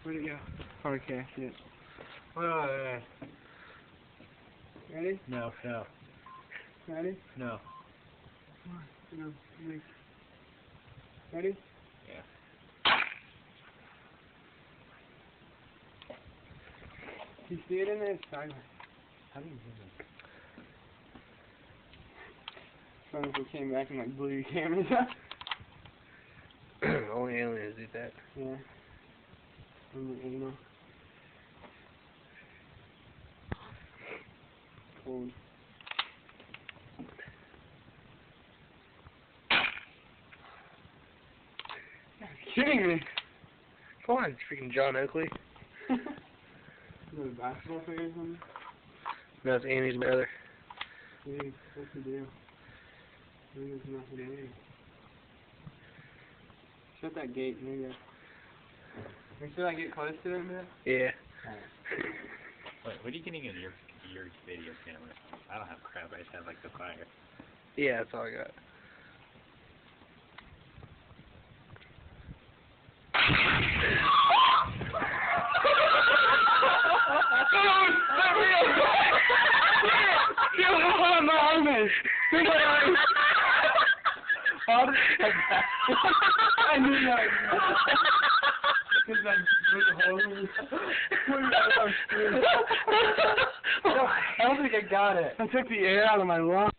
Where'd it go? Okay, I see it. Wait. Ready? No. Ready? No. Come on. No. Wait. Ready? Yeah. You see it in there? It's sideways. How do you do that? Funny if we came back and like blew your cameras up. Only aliens do that. Yeah. Only anal. Cold. You're kidding me. Come on, freaking John Oakley. Is it a basketball player or something? No, it's Annie's brother. Dude, what's the deal? Maybe there's nothing in there. Shut that gate, maybe. Make sure I get close to it, man. Yeah. Alright. Wait, what are you getting in your video camera? I don't have crap, I just have like the fire. Yeah, that's all I got. I knew that. Because I put a hole in it. I don't think I got it. I took the air out of my lungs.